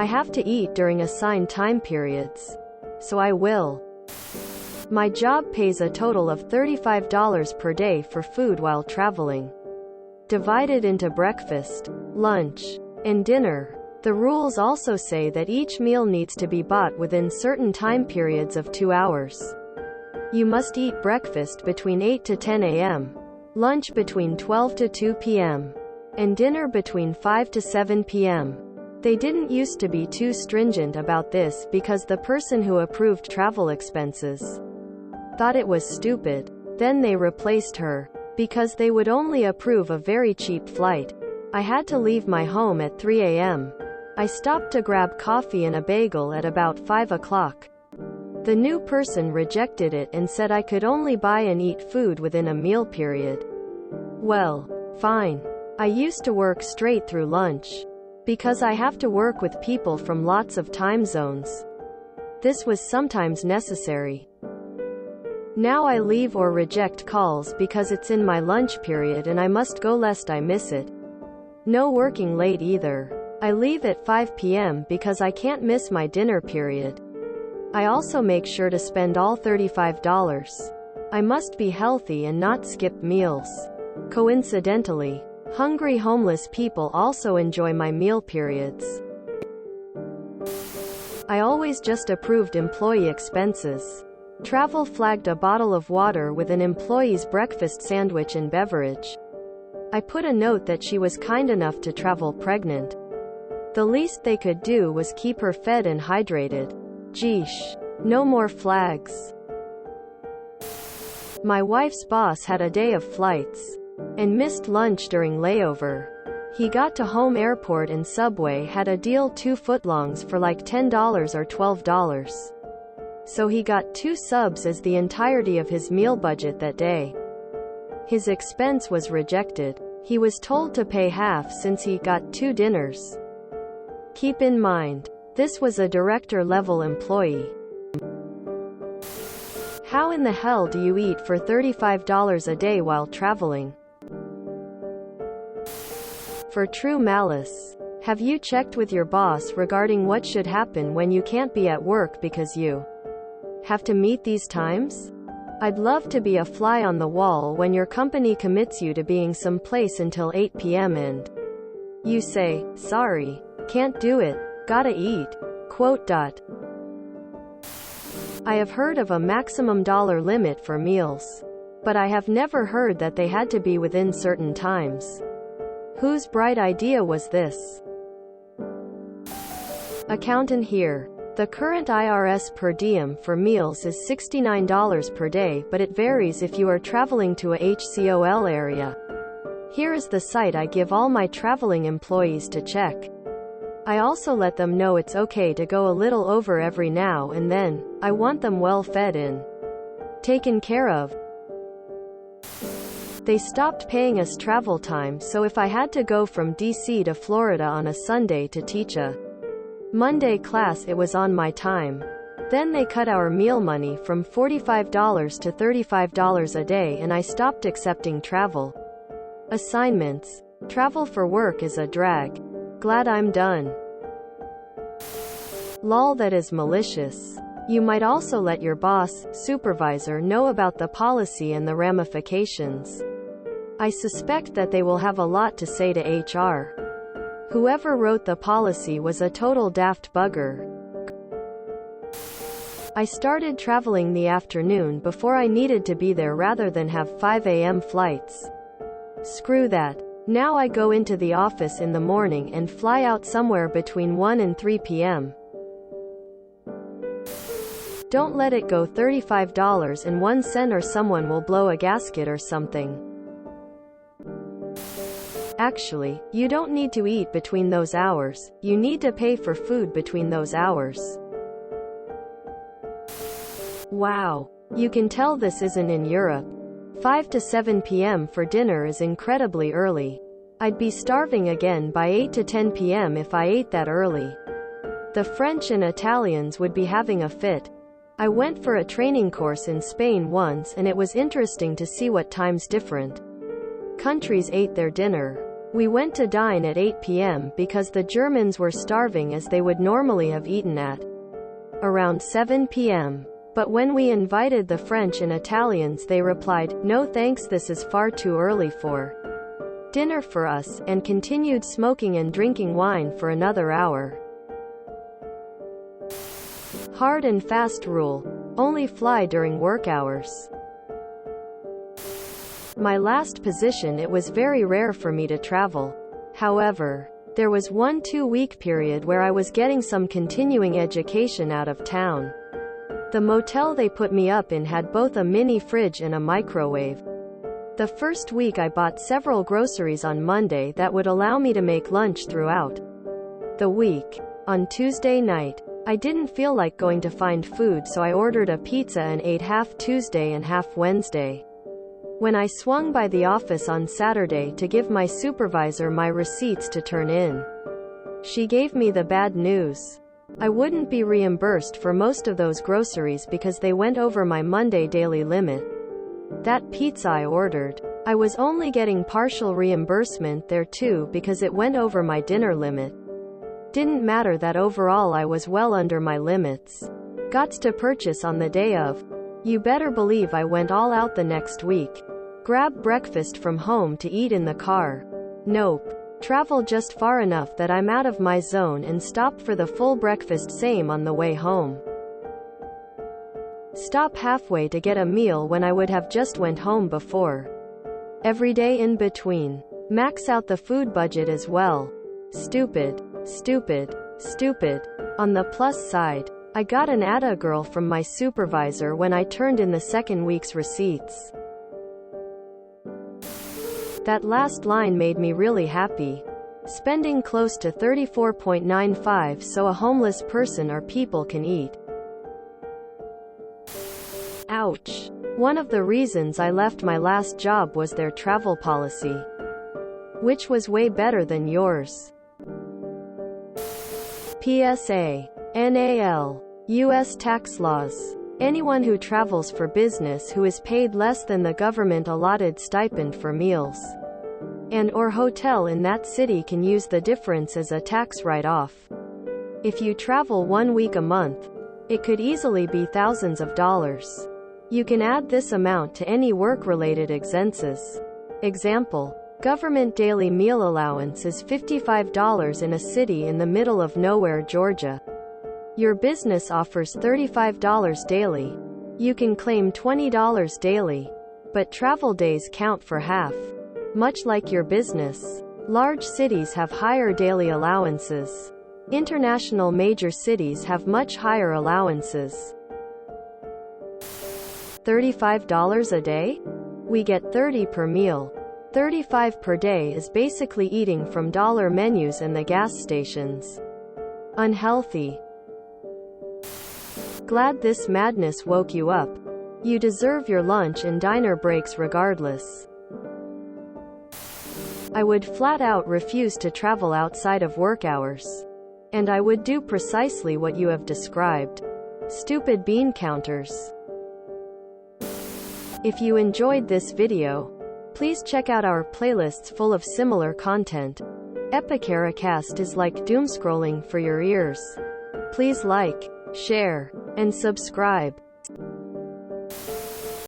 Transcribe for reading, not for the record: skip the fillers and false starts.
I have to eat during assigned time periods. So I will. My job pays a total of $35 per day for food while traveling, divided into breakfast, lunch, and dinner. The rules also say that each meal needs to be bought within certain time periods of 2 hours. You must eat breakfast between 8 to 10 a.m., lunch between 12 to 2 p.m., and dinner between 5 to 7 p.m. They didn't used to be too stringent about this because the person who approved travel expenses thought it was stupid. Then they replaced her, because they would only approve a very cheap flight. I had to leave my home at 3 a.m. I stopped to grab coffee and a bagel at about 5 o'clock. The new person rejected it and said I could only buy and eat food within a meal period. Well, fine. I used to work straight through lunch, because I have to work with people from lots of time zones. This was sometimes necessary. Now I leave or reject calls because it's in my lunch period and I must go lest I miss it. No working late either. I leave at 5 p.m. because I can't miss my dinner period. I also make sure to spend all $35. I must be healthy and not skip meals. Coincidentally, hungry homeless people also enjoy my meal periods. I always just approved employee expenses. Travel flagged a bottle of water with an employee's breakfast sandwich and beverage. I put a note that she was kind enough to travel pregnant. The least they could do was keep her fed and hydrated. Geesh. No more flags. My wife's boss had a day of flights and missed lunch during layover. He got to home airport and Subway had a deal 2 footlongs for like $10 or $12. So he got 2 subs as the entirety of his meal budget that day. His expense was rejected. He was told to pay half since he got 2 dinners. Keep in mind, this was a director-level employee. How in the hell do you eat for $35 a day while traveling? For true malice, have you checked with your boss regarding what should happen when you can't be at work because you have to meet these times? I'd love to be a fly on the wall when your company commits you to being someplace until 8 p.m. and you say, sorry, can't do it, gotta eat. I have heard of a maximum dollar limit for meals, but I have never heard that they had to be within certain times. Whose bright idea was this? Accountant here. The current IRS per diem for meals is $69 per day, but it varies if you are traveling to a HCOL area. Here is the site I give all my traveling employees to check. I also let them know it's okay to go a little over every now and then. I want them well fed and taken care of. They stopped paying us travel time, so if I had to go from DC to Florida on a Sunday to teach a Monday class, it was on my time. Then they cut our meal money from $45 to $35 a day and I stopped accepting travel assignments. Travel for work is a drag. Glad I'm done. Lol, that is malicious. You might also let your boss, supervisor know about the policy and the ramifications. I suspect that they will have a lot to say to HR. Whoever wrote the policy was a total daft bugger. I started traveling the afternoon before I needed to be there rather than have 5 a.m. flights. Screw that. Now I go into the office in the morning and fly out somewhere between 1 and 3 p.m. Don't let it go $35.01 or someone will blow a gasket or something. Actually, you don't need to eat between those hours, you need to pay for food between those hours. Wow. You can tell this isn't in Europe. 5 to 7 p.m. for dinner is incredibly early. I'd be starving again by 8 to 10 p.m. if I ate that early. The French and Italians would be having a fit. I went for a training course in Spain once and it was interesting to see what times different countries ate their dinner. We went to dine at 8 p.m. because the Germans were starving, as they would normally have eaten at around 7 p.m. But when we invited the French and Italians, they replied, "No thanks, this is far too early for dinner for us," and continued smoking and drinking wine for another hour. Hard and fast rule: only fly during work hours. My last position, it was very rare for me to travel. However, there was one 2-week period where I was getting some continuing education out of town. The motel they put me up in had both a mini fridge and a microwave. The first week I bought several groceries on Monday that would allow me to make lunch throughout the week. On Tuesday night, I didn't feel like going to find food, so I ordered a pizza and ate half Tuesday and half Wednesday. When I swung by the office on Saturday to give my supervisor my receipts to turn in, she gave me the bad news. I wouldn't be reimbursed for most of those groceries because they went over my Monday daily limit. That pizza I ordered, I was only getting partial reimbursement there too because it went over my dinner limit. Didn't matter that overall I was well under my limits. Gots to purchase on the day of. You better believe I went all out the next week. Grab breakfast from home to eat in the car. Nope. Travel just far enough that I'm out of my zone and stop for the full breakfast, same on the way home. Stop halfway to get a meal when I would have just went home before. Every day in between. Max out the food budget as well. Stupid. Stupid. Stupid. On the plus side, I got an atta girl from my supervisor when I turned in the second week's receipts. That last line made me really happy. Spending close to $34.95 so a homeless person or people can eat. Ouch. One of the reasons I left my last job was their travel policy, which was way better than yours. PSA. NAL. U.S. tax laws. Anyone who travels for business who is paid less than the government-allotted stipend for meals and/or hotel in that city can use the difference as a tax write-off. If you travel 1 week a month, it could easily be thousands of dollars. You can add this amount to any work-related expenses. Example: government daily meal allowance is $55 in a city in the middle of nowhere, Georgia. Your business offers $35 daily. You can claim $20 daily. But travel days count for half. Much like your business. Large cities have higher daily allowances. International major cities have much higher allowances. $35 a day? We get 30 per meal. 35 per day is basically eating from dollar menus and the gas stations. Unhealthy. Glad this madness woke you up. You deserve your lunch and diner breaks regardless. I would flat out refuse to travel outside of work hours. And I would do precisely what you have described. Stupid bean counters. If you enjoyed this video, please check out our playlists full of similar content. Epicaricast is like doom scrolling for your ears. Please like, share, and subscribe.